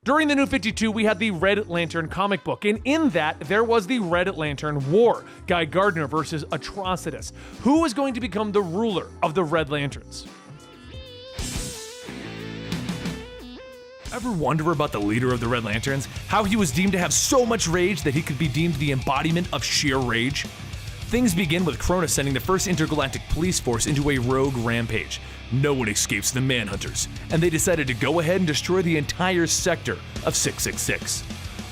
During the New 52, we had the Red Lantern comic book, and in that, there was the Red Lantern War, Guy Gardner versus ATROCITUS. Who was going to become the ruler of the Red Lanterns? Ever wonder about the leader of the Red Lanterns? How he was deemed to have so much rage that he could be deemed the embodiment of sheer rage? Things begin with Cronus sending the first intergalactic police force into a rogue rampage. No one escapes the Manhunters, and they decided to go ahead and destroy the entire sector of 666.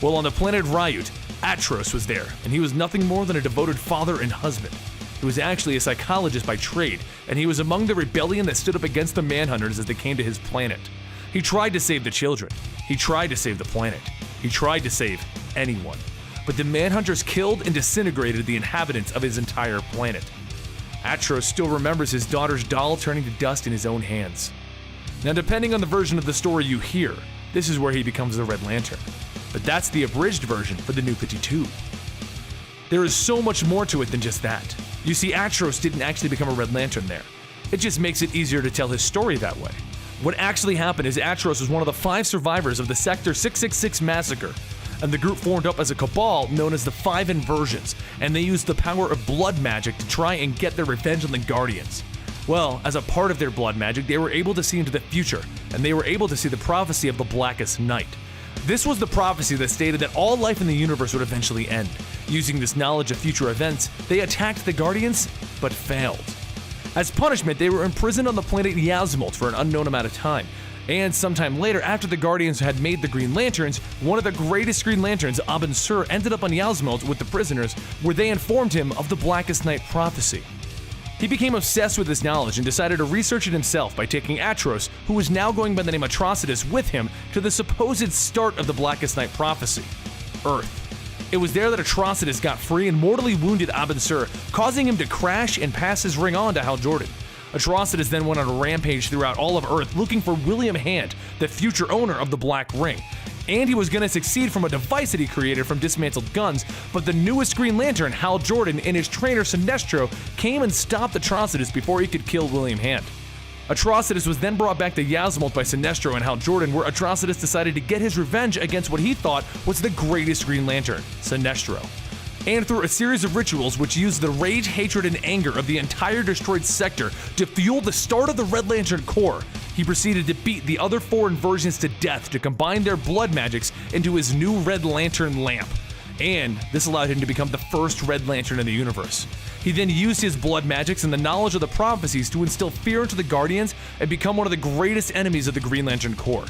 Well, on the planet Ryut, Atros was there, and he was nothing more than a devoted father and husband. He was actually a psychologist by trade, and he was among the rebellion that stood up against the Manhunters as they came to his planet. He tried to save the children. He tried to save the planet. He tried to save anyone. But the Manhunters killed and disintegrated the inhabitants of his entire planet. Atros still remembers his daughter's doll turning to dust in his own hands. Now, depending on the version of the story you hear, this is where he becomes the Red Lantern. But that's the abridged version for the New 52. There is so much more to it than just that. You see, Atros didn't actually become a Red Lantern there. It just makes it easier to tell his story that way. What actually happened is Atros was one of the 5 survivors of the Sector 666 massacre, and the group formed up as a cabal known as the 5 Inversions, and they used the power of blood magic to try and get their revenge on the Guardians. Well, as a part of their blood magic, they were able to see into the future, and they were able to see the prophecy of the Blackest Night. This was the prophecy that stated that all life in the universe would eventually end. Using this knowledge of future events, they attacked the Guardians, but failed. As punishment, they were imprisoned on the planet Yasmolt for an unknown amount of time. And sometime later, after the Guardians had made the Green Lanterns, one of the greatest Green Lanterns, Abin-Sur, ended up on Yasmolt with the prisoners, where they informed him of the Blackest Night prophecy. He became obsessed with this knowledge and decided to research it himself by taking Atros, who was now going by the name ATROCITUS, with him to the supposed start of the Blackest Night prophecy, Earth. It was there that ATROCITUS got free and mortally wounded Abin-Sur, causing him to crash and pass his ring on to Hal Jordan. ATROCITUS then went on a rampage throughout all of Earth looking for William Hand, the future owner of the Black Ring. And he was going to succeed from a device that he created from dismantled guns, but the newest Green Lantern, Hal Jordan, and his trainer Sinestro came and stopped ATROCITUS before he could kill William Hand. ATROCITUS was then brought back to Yasmolt by Sinestro and Hal Jordan, where ATROCITUS decided to get his revenge against what he thought was the greatest Green Lantern, Sinestro. And through a series of rituals which used the rage, hatred, and anger of the entire destroyed sector to fuel the start of the Red Lantern Corps, he proceeded to beat the other 4 inversions to death to combine their blood magics into his new Red Lantern lamp. And this allowed him to become the first Red Lantern in the universe. He then used his blood magics and the knowledge of the prophecies to instill fear into the Guardians and become one of the greatest enemies of the Green Lantern Corps.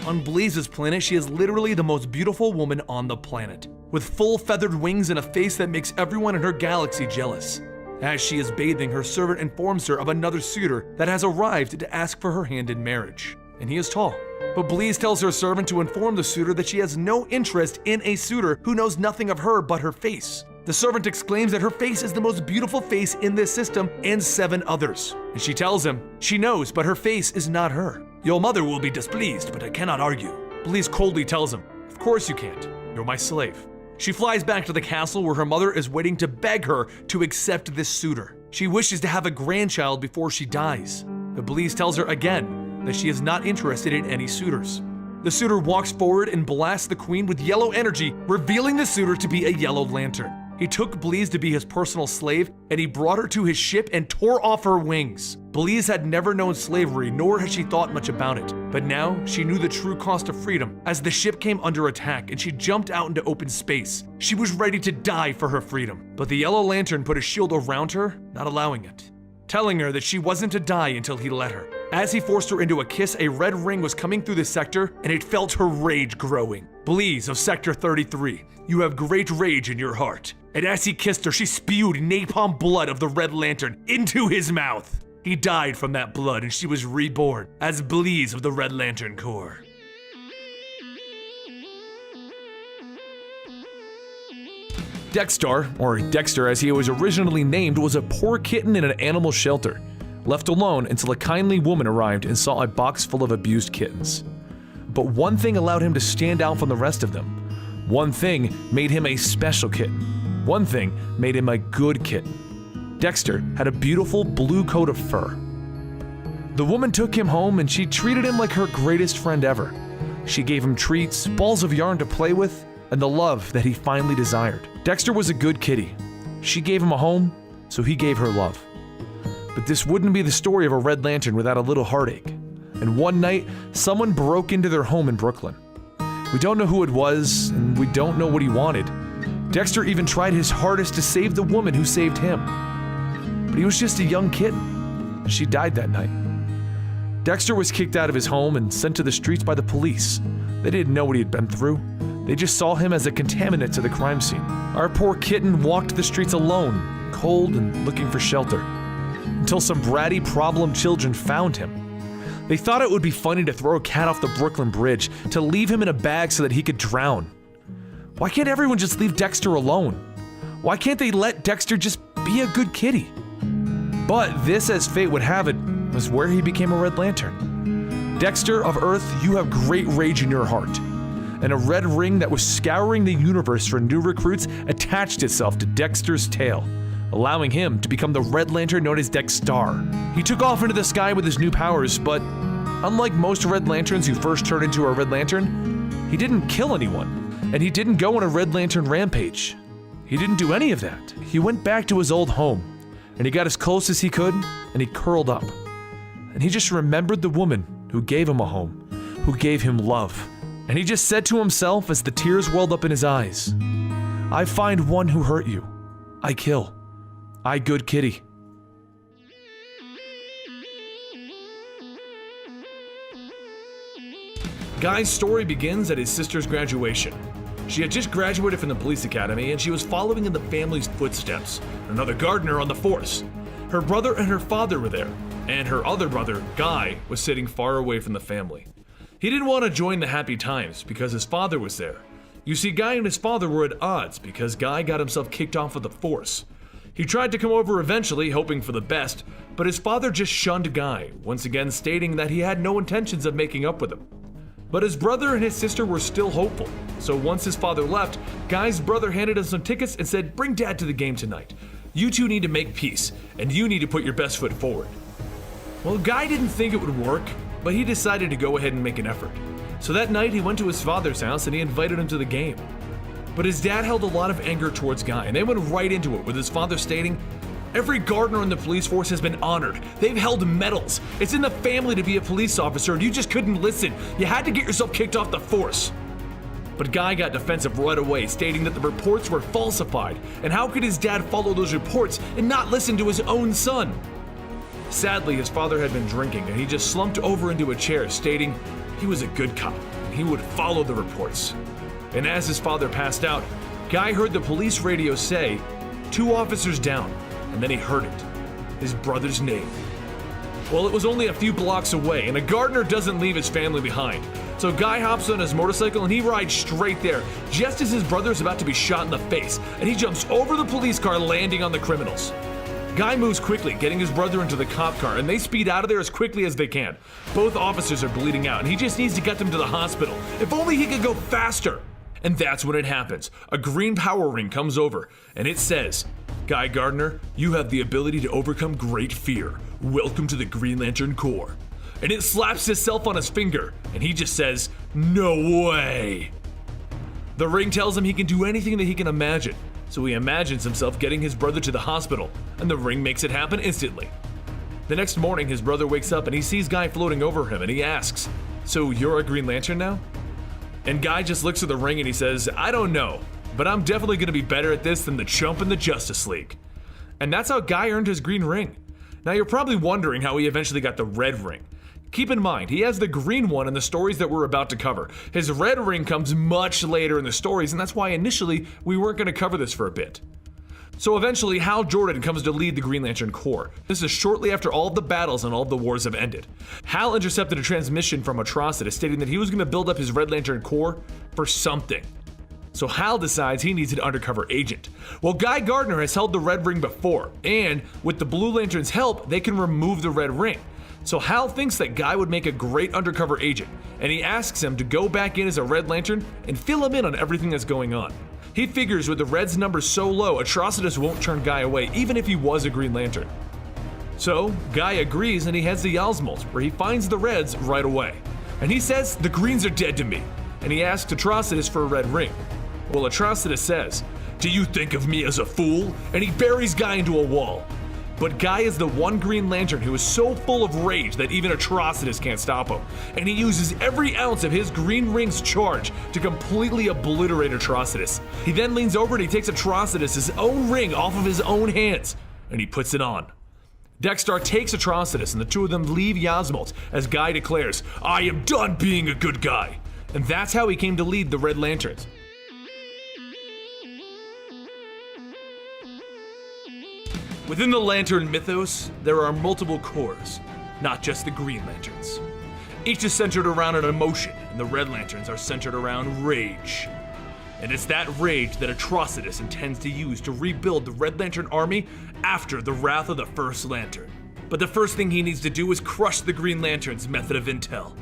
On BLEEZ's planet, she is literally the most beautiful woman on the planet, with full feathered wings and a face that makes everyone in her galaxy jealous. As she is bathing, her servant informs her of another suitor that has arrived to ask for her hand in marriage, and he is tall. But BLEEZ tells her servant to inform the suitor that she has no interest in a suitor who knows nothing of her but her face. The servant exclaims that her face is the most beautiful face in this system and 7 others. And she tells him she knows, but her face is not her. Your mother will be displeased, but I cannot argue. BLEEZ coldly tells him, of course you can't. You're my slave. She flies back to the castle where her mother is waiting to beg her to accept this suitor. She wishes to have a grandchild before she dies. But BLEEZ tells her again that she is not interested in any suitors. The suitor walks forward and blasts the queen with yellow energy, revealing the suitor to be a Yellow Lantern. He took BLEEZ to be his personal slave, and he brought her to his ship and tore off her wings. BLEEZ had never known slavery, nor had she thought much about it. But now, she knew the true cost of freedom, as the ship came under attack and she jumped out into open space. She was ready to die for her freedom, but the Yellow Lantern put a shield around her, not allowing it, telling her that she wasn't to die until he let her. As he forced her into a kiss, a red ring was coming through the sector, and it felt her rage growing. BLEEZ of Sector 33, you have great rage in your heart. And as he kissed her, she spewed napalm blood of the Red Lantern into his mouth. He died from that blood, and she was reborn as BLEEZ of the Red Lantern Corps. DEX-STARR, or Dexter as he was originally named, was a poor kitten in an animal shelter, left alone until a kindly woman arrived and saw a box full of abused kittens. But one thing allowed him to stand out from the rest of them. One thing made him a special kitten. One thing made him a good kitten. Dexter had a beautiful blue coat of fur. The woman took him home and she treated him like her greatest friend ever. She gave him treats, balls of yarn to play with, and the love that he finally desired. Dexter was a good kitty. She gave him a home, so he gave her love. But this wouldn't be the story of a Red Lantern without a little heartache. And one night, someone broke into their home in Brooklyn. We don't know who it was, and we don't know what he wanted. Dexter even tried his hardest to save the woman who saved him. But he was just a young kitten. She died that night. Dexter was kicked out of his home and sent to the streets by the police. They didn't know what he had been through. They just saw him as a contaminant to the crime scene. Our poor kitten walked the streets alone, cold and looking for shelter, until some bratty problem children found him. They thought it would be funny to throw a cat off the Brooklyn Bridge, to leave him in a bag so that he could drown. Why can't everyone just leave Dexter alone? Why can't they let Dexter just be a good kitty? But this, as fate would have it, was where he became a Red Lantern. Dexter of Earth, you have great rage in your heart. And a red ring that was scouring the universe for new recruits attached itself to Dexter's tail, allowing him to become the Red Lantern known as DEX-STARR. He took off into the sky with his new powers, but unlike most Red Lanterns who first turned into a Red Lantern, he didn't kill anyone. And he didn't go on a Red Lantern rampage. He didn't do any of that. He went back to his old home, and he got as close as he could, and he curled up. And he just remembered the woman who gave him a home, who gave him love. And he just said to himself as the tears welled up in his eyes, I find one who hurt you. I kill. I good kitty. Guy's story begins at his sister's graduation. She had just graduated from the police academy and she was following in the family's footsteps, another gardener on the force. Her brother and her father were there, and her other brother, Guy, was sitting far away from the family. He didn't want to join the happy times because his father was there. You see, Guy and his father were at odds because Guy got himself kicked off of the force. He tried to come over eventually, hoping for the best, but his father just shunned Guy, once again stating that he had no intentions of making up with him. But his brother and his sister were still hopeful, so once his father left, Guy's brother handed him some tickets and said, bring Dad to the game tonight. You two need to make peace, and you need to put your best foot forward. Well, Guy didn't think it would work, but he decided to go ahead and make an effort. So that night he went to his father's house and he invited him to the game. But his dad held a lot of anger towards Guy, and they went right into it with his father stating, every gardener in the police force has been honored. They've held medals. It's in the family to be a police officer, and you just couldn't listen. You had to get yourself kicked off the force. But Guy got defensive right away, stating that the reports were falsified, and how could his dad follow those reports and not listen to his own son? Sadly, his father had been drinking, and he just slumped over into a chair, stating he was a good cop, and he would follow the reports. And as his father passed out, Guy heard the police radio say, 2 officers down. And then he heard it, his brother's name. Well, it was only a few blocks away, and a gardener doesn't leave his family behind. So Guy hops on his motorcycle and he rides straight there, just as his brother is about to be shot in the face, and he jumps over the police car, landing on the criminals. Guy moves quickly, getting his brother into the cop car, and they speed out of there as quickly as they can. Both officers are bleeding out, and he just needs to get them to the hospital. If only he could go faster! And that's when it happens. A green power ring comes over, and it says, Guy Gardner, you have the ability to overcome great fear. Welcome to the Green Lantern Corps. And it slaps itself on his finger, and he just says, no way. The ring tells him he can do anything that he can imagine, so he imagines himself getting his brother to the hospital, and the ring makes it happen instantly. The next morning, his brother wakes up and he sees Guy floating over him, and he asks, so you're a Green Lantern now? And Guy just looks at the ring and he says, I don't know, but I'm definitely going to be better at this than the chump in the Justice League. And that's how Guy earned his green ring. Now you're probably wondering how he eventually got the red ring. Keep in mind, he has the green one in the stories that we're about to cover. His red ring comes much later in the stories, and that's why initially we weren't going to cover this for a bit. So eventually, Hal Jordan comes to lead the Green Lantern Corps. This is shortly after all of the battles and all of the wars have ended. Hal intercepted a transmission from ATROCITUS stating that he was going to build up his Red Lantern Corps for something. So Hal decides he needs an undercover agent. Well, Guy Gardner has held the red ring before, and with the Blue Lantern's help, they can remove the red ring. So Hal thinks that Guy would make a great undercover agent, and he asks him to go back in as a Red Lantern and fill him in on everything that's going on. He figures with the Red's numbers so low, ATROCITUS won't turn Guy away even if he was a Green Lantern. So, Guy agrees and he heads to Yalsmolt, where he finds the Reds right away. And he says, "The Greens are dead to me," and he asks ATROCITUS for a red ring. Well, ATROCITUS says, "Do you think of me as a fool?" And he buries Guy into a wall. But Guy is the one Green Lantern who is so full of rage that even ATROCITUS can't stop him, and he uses every ounce of his Green Ring's charge to completely obliterate ATROCITUS. He then leans over and he takes ATROCITUS' own ring off of his own hands, and he puts it on. DEX-STARR takes ATROCITUS and the two of them leave Yalsmolt as Guy declares, "I am done being a good guy." And that's how he came to lead the Red Lanterns. Within the Lantern mythos, there are multiple cores, not just the Green Lanterns. Each is centered around an emotion, and the Red Lanterns are centered around rage. And it's that rage that ATROCITUS intends to use to rebuild the Red Lantern army after the wrath of the First Lantern. But the first thing he needs to do is crush the Green Lantern's method of intel.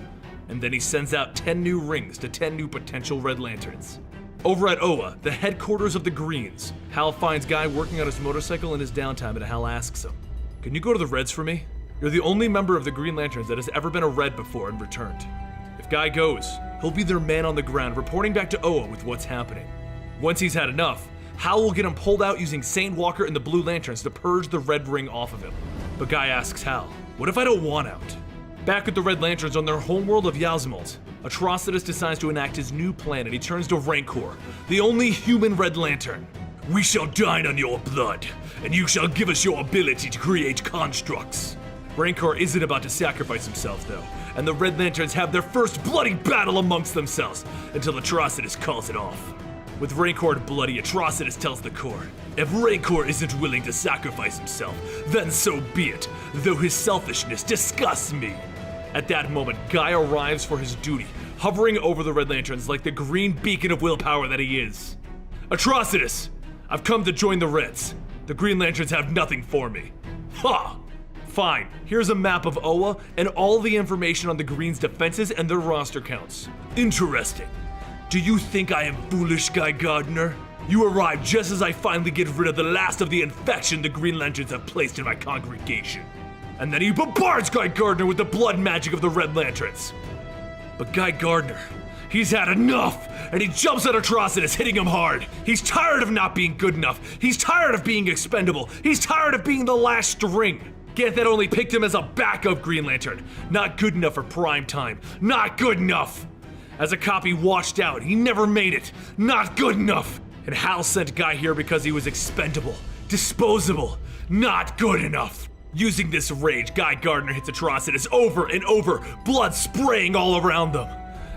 And then he sends out 10 new rings to 10 new potential Red Lanterns. Over at OA, the headquarters of the Greens, Hal finds Guy working on his motorcycle in his downtime, and Hal asks him, "Can you go to the Reds for me? You're the only member of the Green Lanterns that has ever been a Red before and returned." If Guy goes, he'll be their man on the ground, reporting back to OA with what's happening. Once he's had enough, Hal will get him pulled out using Saint Walker and the Blue Lanterns to purge the Red Ring off of him. But Guy asks Hal, "What if I don't want out?" Back with the Red Lanterns on their homeworld of Yalsmolt, ATROCITUS decides to enact his new plan, and he turns to Rancor, the only human Red Lantern. "We shall dine on your blood, and you shall give us your ability to create constructs." Rancor isn't about to sacrifice himself though, and the Red Lanterns have their first bloody battle amongst themselves until ATROCITUS calls it off. With Rancor bloody, ATROCITUS tells the Corps, "If Rancor isn't willing to sacrifice himself, then so be it, though his selfishness disgusts me." At that moment, Guy arrives for his duty, hovering over the Red Lanterns like the green beacon of willpower that he is. "ATROCITUS, I've come to join the Reds. The Green Lanterns have nothing for me." Ha! Fine, here's a map of OA and all the information on the Greens' defenses and their roster counts. Interesting. Do you think I am foolish, Guy Gardner? You arrive just as I finally get rid of the last of the infection the Green Lanterns have placed in my congregation. And then he bombards Guy Gardner with the blood magic of the Red Lanterns. But Guy Gardner, he's had enough, and he jumps at ATROCITUS, hitting him hard. He's tired of not being good enough. He's tired of being expendable. He's tired of being the last string. Gant had only picked him as a backup Green Lantern. Not good enough for prime time. Not good enough. As a copy washed out, he never made it. Not good enough. And Hal sent Guy here because he was expendable, disposable, not good enough. Using this rage, Guy Gardner hits ATROCITUS over and over, blood spraying all around them.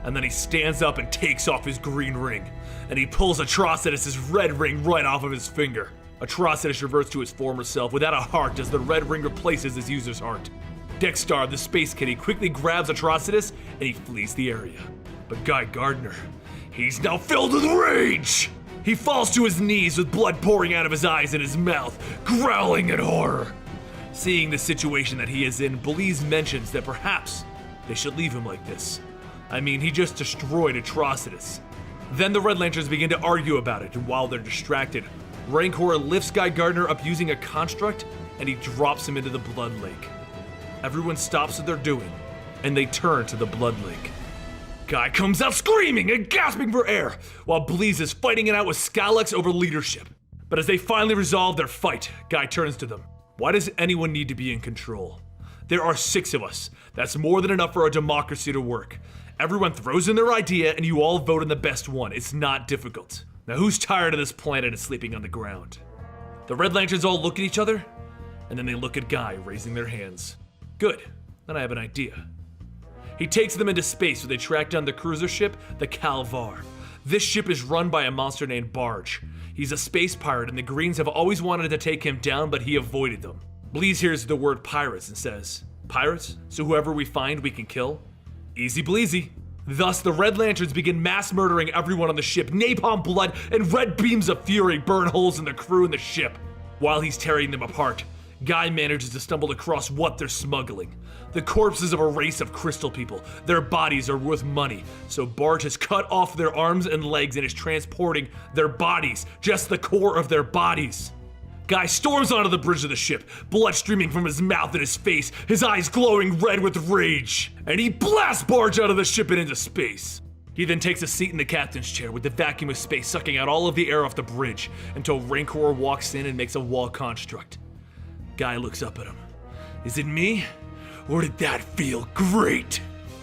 And then he stands up and takes off his green ring. And he pulls ATROCITUS' red ring right off of his finger. ATROCITUS reverts to his former self without a heart as the red ring replaces his user's heart. DEX-STARR, the Space Kitty, quickly grabs ATROCITUS and he flees the area. But Guy Gardner, he's now filled with rage! He falls to his knees with blood pouring out of his eyes and his mouth, growling in horror. Seeing the situation that he is in, BLEEZ mentions that perhaps they should leave him like this. I mean, he just destroyed ATROCITUS. Then the Red Lanterns begin to argue about it, and while they're distracted, Rancor lifts Guy Gardner up using a construct, and he drops him into the Blood Lake. Everyone stops what they're doing, and they turn to the Blood Lake. Guy comes out screaming and gasping for air, while BLEEZ is fighting it out with Skylex over leadership. But as they finally resolve their fight, Guy turns to them. "Why does anyone need to be in control? There are 6 of us. That's more than enough for our democracy to work. Everyone throws in their idea and you all vote on the best one. It's not difficult. Now who's tired of this planet and sleeping on the ground?" The Red Lanterns all look at each other, and then they look at Guy, raising their hands. Good, then I have an idea. He takes them into space where they track down the cruiser ship, the Calvar. This ship is run by a monster named Barge. He's a space pirate, and the Greens have always wanted to take him down, but he avoided them. BLEEZ hears the word pirates and says, "Pirates? So whoever we find, we can kill?" Easy bleezy. Thus, the Red Lanterns begin mass murdering everyone on the ship. Napalm blood and red beams of fury burn holes in the crew and the ship. While he's tearing them apart, Guy manages to stumble across what they're smuggling. The corpses of a race of crystal people. Their bodies are worth money, so Barge has cut off their arms and legs and is transporting their bodies, just the core of their bodies. Guy storms onto the bridge of the ship, blood streaming from his mouth and his face, his eyes glowing red with rage, and he blasts Barge out of the ship and into space. He then takes a seat in the captain's chair with the vacuum of space sucking out all of the air off the bridge until Rancor walks in and makes a wall construct. Guy looks up at him. Is it me? Or did that feel great?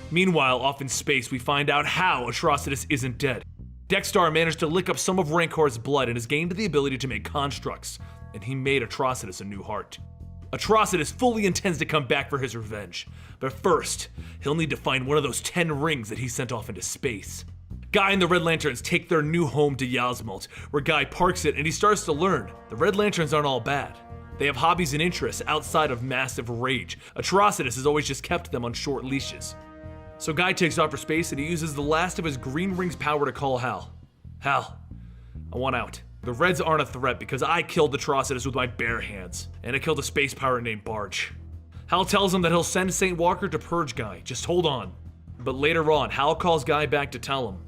Meanwhile, off in space, we find out how ATROCITUS isn't dead. DEX-STARR managed to lick up some of Rancor's blood and has gained the ability to make constructs, and he made ATROCITUS a new heart. ATROCITUS fully intends to come back for his revenge, but first, he'll need to find one of those 10 rings that he sent off into space. Guy and the Red Lanterns take their new home to Yasmalt, where Guy parks it and he starts to learn the Red Lanterns aren't all bad. They have hobbies and interests outside of massive rage. ATROCITUS has always just kept them on short leashes. So Guy takes off for space and he uses the last of his Green Ring's power to call Hal. Hal, I want out. The Reds aren't a threat because I killed ATROCITUS with my bare hands, and I killed a space pirate named Barge. Hal tells him that he'll send St. Walker to purge Guy, just hold on. But later on, Hal calls Guy back to tell him,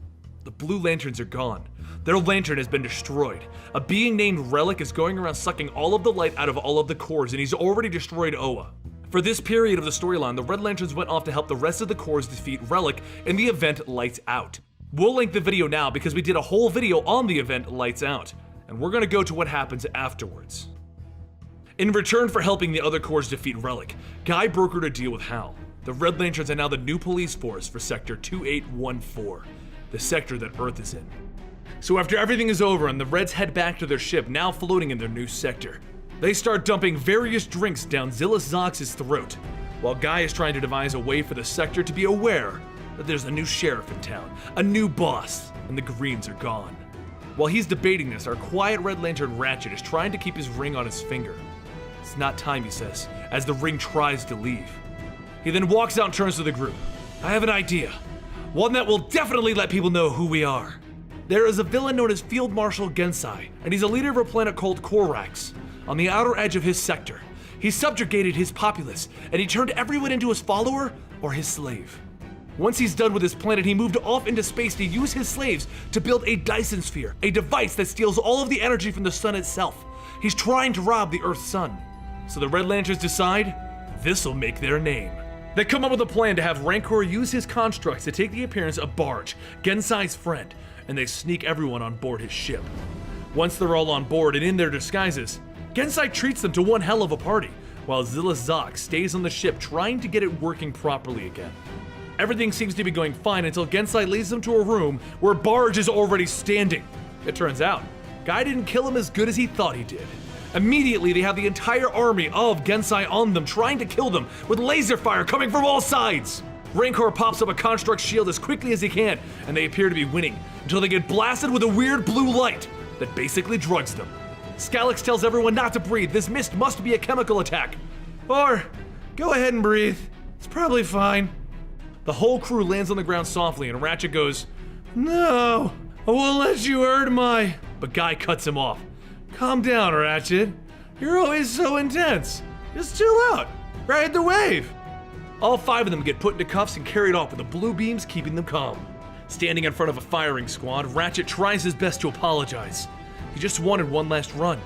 the Blue Lanterns are gone. Their lantern has been destroyed. A being named Relic is going around sucking all of the light out of all of the cores, and he's already destroyed Oa. For this period of the storyline, the Red Lanterns went off to help the rest of the cores defeat Relic in the event Lights Out. We'll link the video now because we did a whole video on the event Lights Out, and we're gonna go to what happens afterwards. In return for helping the other cores defeat Relic, Guy brokered a deal with Hal. The Red Lanterns are now the new police force for Sector 2814, the sector that Earth is in. So after everything is over and the Reds head back to their ship, now floating in their new sector, they start dumping various drinks down Zillis Zox's throat, while Guy is trying to devise a way for the sector to be aware that there's a new sheriff in town, a new boss, and the Greens are gone. While he's debating this, our quiet Red Lantern Ratchet is trying to keep his ring on his finger. It's not time, he says, as the ring tries to leave. He then walks out and turns to the group. I have an idea. One that will definitely let people know who we are. There is a villain known as Field Marshal Gensai, and he's a leader of a planet called Korax, on the outer edge of his sector. He subjugated his populace, and he turned everyone into his follower or his slave. Once he's done with his planet, he moved off into space to use his slaves to build a Dyson Sphere, a device that steals all of the energy from the sun itself. He's trying to rob the Earth's sun. So the Red Lanterns decide, this'll make their name. They come up with a plan to have Rancor use his constructs to take the appearance of Barge, Gensai's friend, and they sneak everyone on board his ship. Once they're all on board and in their disguises, Gensai treats them to one hell of a party, while Zillis Zox stays on the ship trying to get it working properly again. Everything seems to be going fine until Gensai leads them to a room where Barge is already standing. It turns out, Guy didn't kill him as good as he thought he did. Immediately, they have the entire army of Gensai on them, trying to kill them, with laser fire coming from all sides. Rancor pops up a construct shield as quickly as he can, and they appear to be winning, until they get blasted with a weird blue light that basically drugs them. Scalix tells everyone not to breathe, this mist must be a chemical attack. Or, go ahead and breathe, it's probably fine. The whole crew lands on the ground softly, and Ratchet goes, no, I won't let you hurt my... But Guy cuts him off. Calm down, Ratchet. You're always so intense. Just chill out. Ride the wave. All 5 of them get put into cuffs and carried off with the blue beams keeping them calm. Standing in front of a firing squad, Ratchet tries his best to apologize. He just wanted one last run.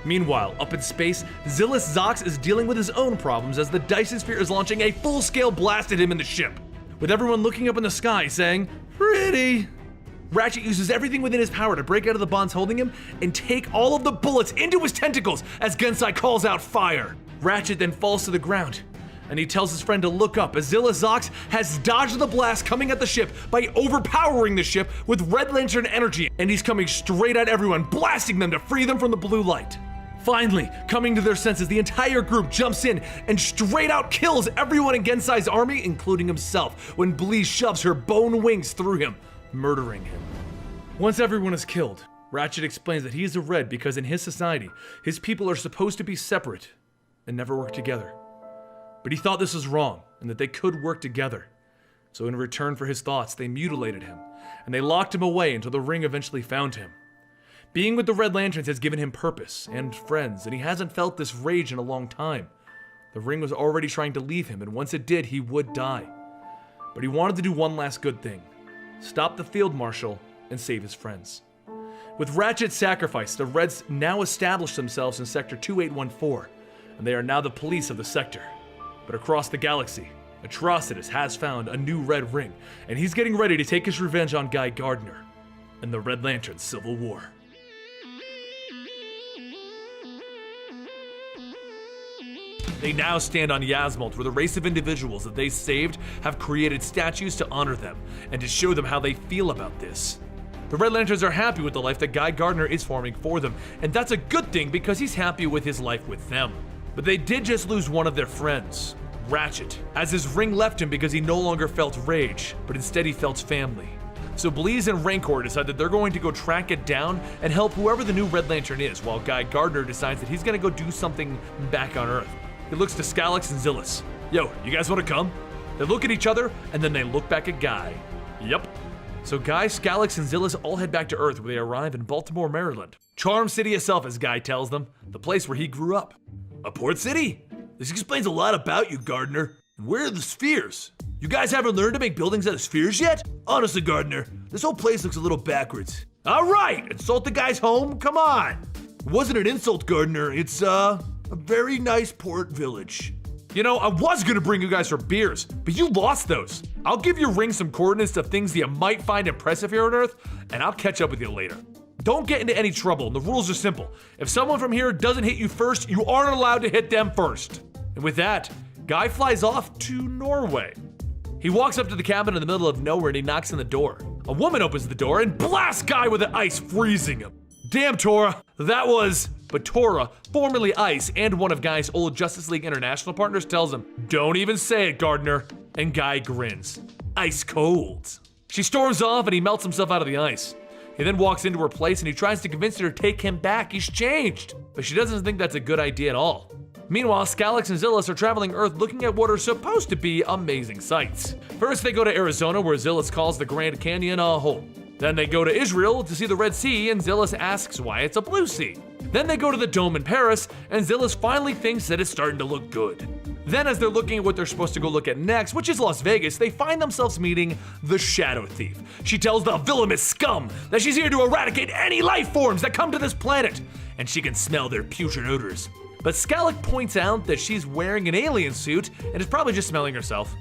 Meanwhile, up in space, Zillis Zox is dealing with his own problems as the Dyson Sphere is launching a full-scale blast at him in the ship, with everyone looking up in the sky saying, pretty. Ratchet uses everything within his power to break out of the bonds holding him and take all of the bullets into his tentacles as Gensai calls out fire. Ratchet then falls to the ground, and he tells his friend to look up as Zillis Zox has dodged the blast coming at the ship by overpowering the ship with Red Lantern energy, and he's coming straight at everyone, blasting them to free them from the blue light. Finally, coming to their senses, the entire group jumps in and straight out kills everyone in Gensai's army, including himself, when BLEEZ shoves her bone wings through him, murdering him. Once everyone is killed, Ratchet explains that he is a Red because in his society, his people are supposed to be separate and never work together. But he thought this was wrong and that they could work together. So in return for his thoughts, they mutilated him and they locked him away until the ring eventually found him. Being with the Red Lanterns has given him purpose and friends, and he hasn't felt this rage in a long time. The ring was already trying to leave him, and once it did, he would die. But he wanted to do one last good thing: stop the Field Marshal and save his friends. With Ratchet's sacrifice, the Reds now establish themselves in Sector 2814, and they are now the police of the sector. But across the galaxy, ATROCITUS has found a new Red Ring, and he's getting ready to take his revenge on Guy Gardner in the Red Lantern Civil War. They now stand on Yasmalt, where the race of individuals that they saved have created statues to honor them and to show them how they feel about this. The Red Lanterns are happy with the life that Guy Gardner is forming for them, and that's a good thing because he's happy with his life with them. But they did just lose one of their friends, Ratchet, as his ring left him because he no longer felt rage, but instead he felt family. So BLEEZ and Rancor decide that they're going to go track it down and help whoever the new Red Lantern is, while Guy Gardner decides that he's gonna go do something back on Earth. He looks to Skalix and Zillus. Yo, you guys wanna come? They look at each other, and then they look back at Guy. Yep. So Guy, Skalix, and Zillus all head back to Earth, where they arrive in Baltimore, Maryland. Charm City itself, as Guy tells them, the place where he grew up. A port city? This explains a lot about you, Gardner. And where are the spheres? You guys haven't learned to make buildings out of spheres yet? Honestly, Gardner, this whole place looks a little backwards. All right, insult the guy's home? Come on. It wasn't an insult, Gardner. It's, a very nice port village. You know, I was gonna bring you guys for beers, but you lost those. I'll give your ring some coordinates of things that you might find impressive here on Earth, and I'll catch up with you later. Don't get into any trouble, and the rules are simple. If someone from here doesn't hit you first, you aren't allowed to hit them first. And with that, Guy flies off to Norway. He walks up to the cabin in the middle of nowhere and he knocks on the door. A woman opens the door and blasts Guy with the ice, freezing him. Damn, Tora, that was... But Tora, formerly Ice and one of Guy's old Justice League International partners, tells him, "Don't even say it, Gardner." And Guy grins. Ice cold. She storms off and he melts himself out of the ice. He then walks into her place and he tries to convince her to take him back. He's changed. But she doesn't think that's a good idea at all. Meanwhile, Skalix and Zillus are traveling Earth looking at what are supposed to be amazing sights. First, they go to Arizona, where Zillus calls the Grand Canyon a home. Then they go to Israel to see the Red Sea, and Zillus asks why it's a blue sea. Then they go to the Dome in Paris, and Zillus finally thinks that it's starting to look good. Then, as they're looking at what they're supposed to go look at next, which is Las Vegas, they find themselves meeting the Shadow Thief. She tells the villainous scum that she's here to eradicate any life forms that come to this planet, and she can smell their putrid odors. But Skalix points out that she's wearing an alien suit and is probably just smelling herself.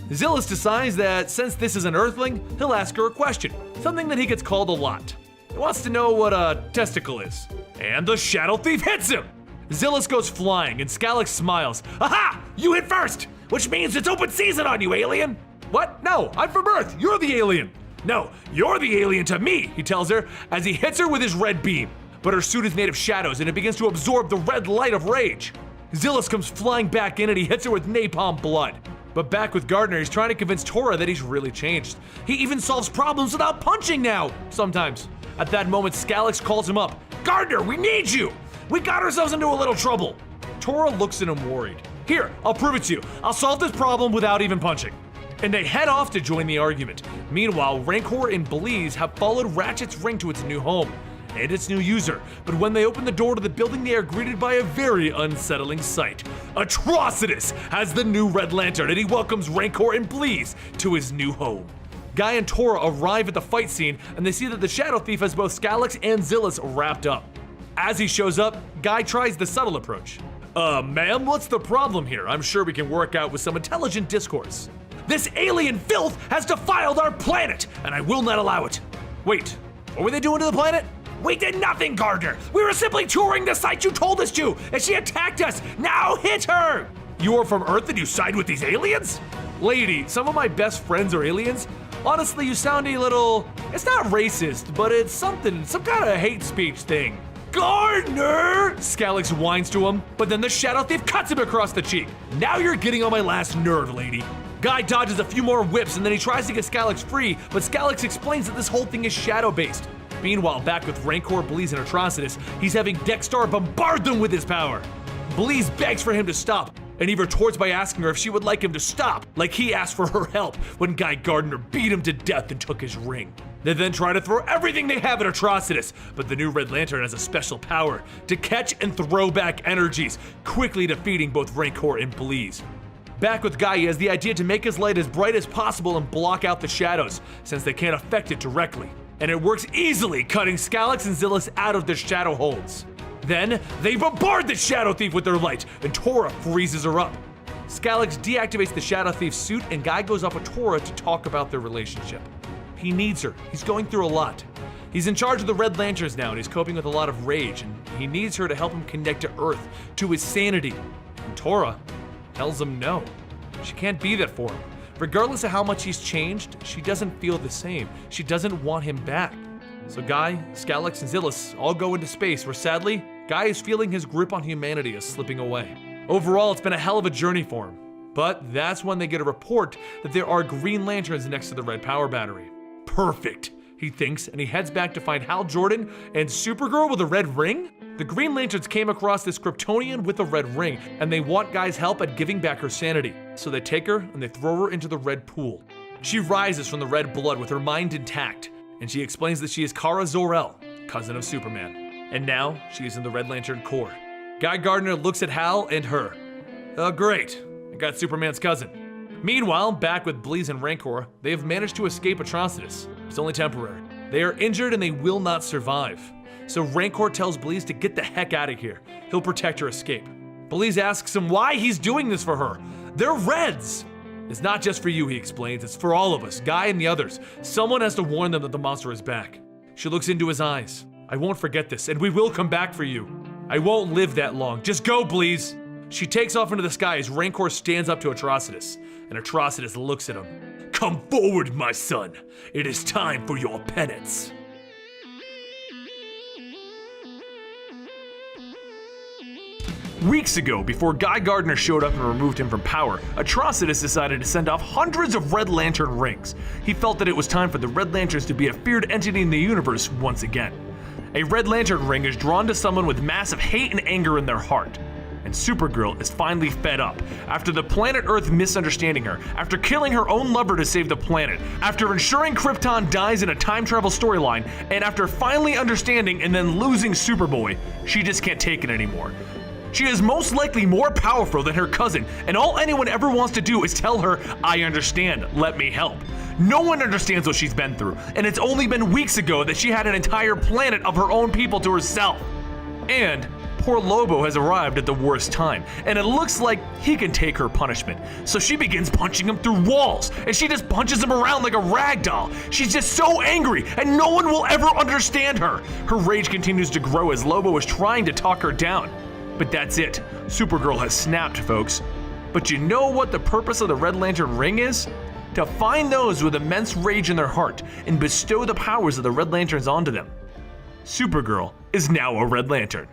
Zillus decides that since this is an Earthling, he'll ask her a question, something that he gets called a lot. He wants to know what a testicle is. And the Shadow Thief hits him! Zillus goes flying and Skalix smiles. Aha! You hit first! Which means it's open season on you, alien! What? No, I'm from Earth, you're the alien! No, you're the alien to me, he tells her as he hits her with his red beam. But her suit is made of shadows and it begins to absorb the red light of rage. Zillus comes flying back in and he hits her with napalm blood. But back with Gardner, he's trying to convince Tora that he's really changed. He even solves problems without punching now, sometimes. At that moment, Skalix calls him up. Gardner, we need you! We got ourselves into a little trouble. Tora looks at him worried. Here, I'll prove it to you. I'll solve this problem without even punching. And they head off to join the argument. Meanwhile, Rancor and BLEEZ have followed Ratchet's ring to its new home and its new user, but when they open the door to the building, they are greeted by a very unsettling sight. ATROCITUS has the new Red Lantern, and he welcomes Rancor and BLEEZ to his new home. Guy and Tora arrive at the fight scene, and they see that the Shadow Thief has both Skalix and Zillus wrapped up. As he shows up, Guy tries the subtle approach. Ma'am, what's the problem here? I'm sure we can work out with some intelligent discourse. This alien filth has defiled our planet, and I will not allow it. Wait, what were they doing to the planet? We did nothing, Gardner! We were simply touring the site you told us to, and she attacked us! Now hit her! You are from Earth and you side with these aliens? Lady, some of my best friends are aliens. Honestly, you sound a little... It's not racist, but it's something, some kind of hate speech thing. Gardner! Skalix whines to him, but then the Shadow Thief cuts him across the cheek. Now you're getting on my last nerve, lady. Guy dodges a few more whips and then he tries to get Skalix free, but Skalix explains that this whole thing is shadow-based. Meanwhile, back with Rancor, BLEEZ, and ATROCITUS, he's having DEX-STARR bombard them with his power. BLEEZ begs for him to stop, and he retorts by asking her if she would like him to stop, like he asked for her help when Guy Gardner beat him to death and took his ring. They then try to throw everything they have at ATROCITUS, but the new Red Lantern has a special power to catch and throw back energies, quickly defeating both Rancor and BLEEZ. Back with Guy, he has the idea to make his light as bright as possible and block out the shadows, since they can't affect it directly. and it works easily, cutting Skalix and Zillus out of their shadow holds. Then, they bombard the Shadow Thief with their light, and Tora freezes her up. Skalix deactivates the Shadow Thief's suit, and Guy goes off with Tora to talk about their relationship. He needs her. He's going through a lot. He's in charge of the Red Lanterns now, and he's coping with a lot of rage, and he needs her to help him connect to Earth, to his sanity. And Tora tells him no. She can't be that for him. Regardless of how much he's changed, she doesn't feel the same. She doesn't want him back. So Guy, Skalix, and Zillus all go into space, where sadly, Guy is feeling his grip on humanity is slipping away. Overall, it's been a hell of a journey for him. But that's when they get a report that there are Green Lanterns next to the red power battery. Perfect, he thinks, and he heads back to find Hal Jordan and Supergirl with a red ring? The Green Lanterns came across this Kryptonian with a red ring, and they want Guy's help at giving back her sanity. So they take her and they throw her into the red pool. She rises from the red blood with her mind intact, and she explains that she is Kara Zor-El, cousin of Superman. And now, she is in the Red Lantern Corps. Guy Gardner looks at Hal and her. Oh great, I got Superman's cousin. Meanwhile, back with BLEEZ and Rancor, they have managed to escape Atrocitus. It's only temporary. They are injured and they will not survive. So Rancor tells BLEEZ to get the heck out of here. He'll protect her escape. BLEEZ asks him why he's doing this for her. They're Reds! It's not just for you, he explains. It's for all of us, Guy and the others. Someone has to warn them that the monster is back. She looks into his eyes. I won't forget this, and we will come back for you. I won't live that long. Just go, BLEEZ! She takes off into the sky as Rancor stands up to Atrocitus, and Atrocitus looks at him. Come forward, my son. It is time for your penance. Weeks ago, before Guy Gardner showed up and removed him from power, Atrocitus decided to send off hundreds of Red Lantern rings. He felt that it was time for the Red Lanterns to be a feared entity in the universe once again. A Red Lantern ring is drawn to someone with massive hate and anger in their heart. And Supergirl is finally fed up. After the planet Earth misunderstanding her, after killing her own lover to save the planet, after ensuring Krypton dies in a time travel storyline, and after finally understanding and then losing Superboy, she just can't take it anymore. She is most likely more powerful than her cousin, and all anyone ever wants to do is tell her, I understand, let me help. No one understands what she's been through, and it's only been weeks ago that she had an entire planet of her own people to herself. And poor Lobo has arrived at the worst time, and it looks like he can take her punishment. So she begins punching him through walls, and she just punches him around like a rag doll. She's just so angry, and no one will ever understand her. Her rage continues to grow as Lobo is trying to talk her down. But that's it. Supergirl has snapped, folks. But you know what the purpose of the Red Lantern ring is? To find those with immense rage in their heart and bestow the powers of the Red Lanterns onto them. Supergirl is now a Red Lantern.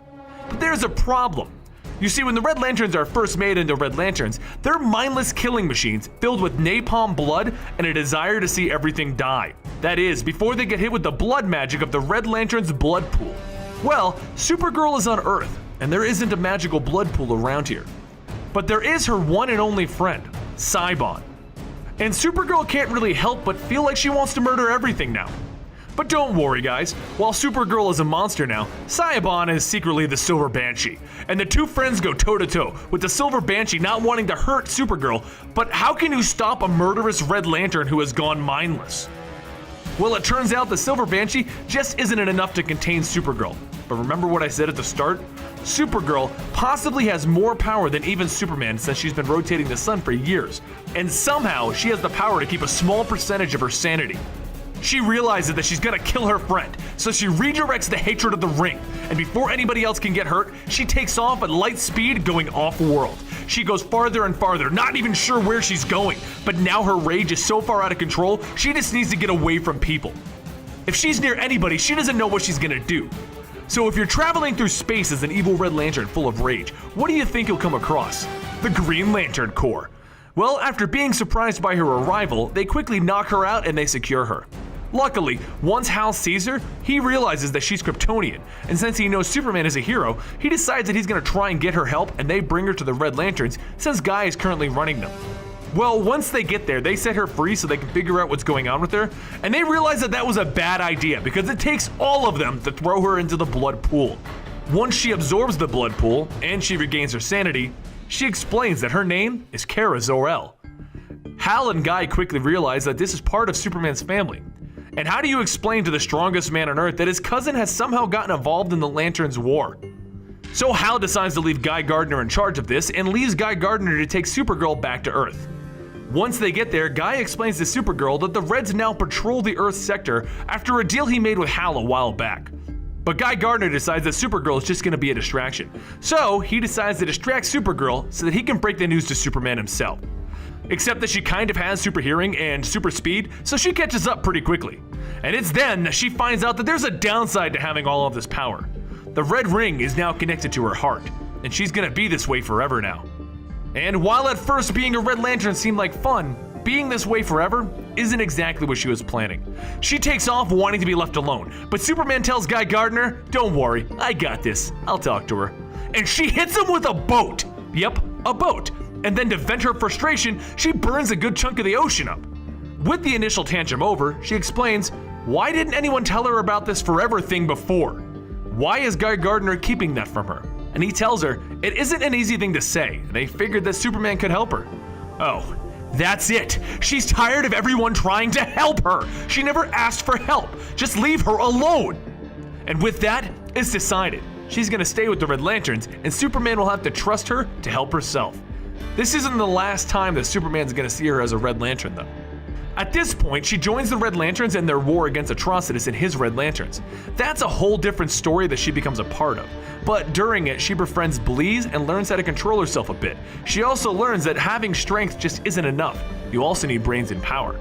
But there's a problem. You see, when the Red Lanterns are first made into Red Lanterns, they're mindless killing machines filled with napalm blood and a desire to see everything die. That is, before they get hit with the blood magic of the Red Lantern's blood pool. Well, Supergirl is on Earth, and there isn't a magical blood pool around here. But there is her one and only friend, Cybon. And Supergirl can't really help but feel like she wants to murder everything now. But don't worry, guys. While Supergirl is a monster now, Cybon is secretly the Silver Banshee. And the two friends go toe-to-toe, with the Silver Banshee not wanting to hurt Supergirl, but how can you stop a murderous Red Lantern who has gone mindless? Well, it turns out the Silver Banshee just isn't enough to contain Supergirl. But remember what I said at the start? Supergirl possibly has more power than even Superman since she's been rotating the sun for years. And somehow, she has the power to keep a small percentage of her sanity. She realizes that she's gonna kill her friend, so she redirects the hatred of the ring, and before anybody else can get hurt, she takes off at light speed going off-world. She goes farther and farther, not even sure where she's going, but now her rage is so far out of control, she just needs to get away from people. If she's near anybody, she doesn't know what she's gonna do. So if you're traveling through space as an evil Red Lantern full of rage, what do you think you'll come across? The Green Lantern Corps. Well, after being surprised by her arrival, they quickly knock her out and they secure her. Luckily, once Hal sees her, he realizes that she's Kryptonian, and since he knows Superman is a hero, he decides that he's gonna try and get her help and they bring her to the Red Lanterns since Guy is currently running them. Well, once they get there, they set her free so they can figure out what's going on with her, and they realize that that was a bad idea because it takes all of them to throw her into the blood pool. Once she absorbs the blood pool and she regains her sanity, she explains that her name is Kara Zor-El. Hal and Guy quickly realize that this is part of Superman's family. And how do you explain to the strongest man on Earth that his cousin has somehow gotten involved in the Lanterns' war? So Hal decides to leave Guy Gardner in charge of this and leaves Guy Gardner to take Supergirl back to Earth. Once they get there, Guy explains to Supergirl that the Reds now patrol the Earth sector after a deal he made with Hal a while back. But Guy Gardner decides that Supergirl is just going to be a distraction. So he decides to distract Supergirl so that he can break the news to Superman himself. Except that she kind of has super hearing and super speed, so she catches up pretty quickly. And it's then that she finds out that there's a downside to having all of this power. The red ring is now connected to her heart, and she's going to be this way forever now. And while at first being a Red Lantern seemed like fun, being this way forever isn't exactly what she was planning. She takes off wanting to be left alone, but Superman tells Guy Gardner, "Don't worry, I got this, I'll talk to her." And she hits him with a boat! Yep, a boat. And then to vent her frustration, she burns a good chunk of the ocean up. With the initial tantrum over, she explains, why didn't anyone tell her about this forever thing before? Why is Guy Gardner keeping that from her? And he tells her, it isn't an easy thing to say, and they figured that Superman could help her. Oh, that's it. She's tired of everyone trying to help her. She never asked for help. Just leave her alone. And with that, it's decided. She's gonna stay with the Red Lanterns, and Superman will have to trust her to help herself. This isn't the last time that Superman's gonna see her as a Red Lantern, though. At this point, she joins the Red Lanterns in their war against ATROCITUS and his Red Lanterns. That's a whole different story that she becomes a part of. But during it, she befriends BLEEZ and learns how to control herself a bit. She also learns that having strength just isn't enough. You also need brains and power.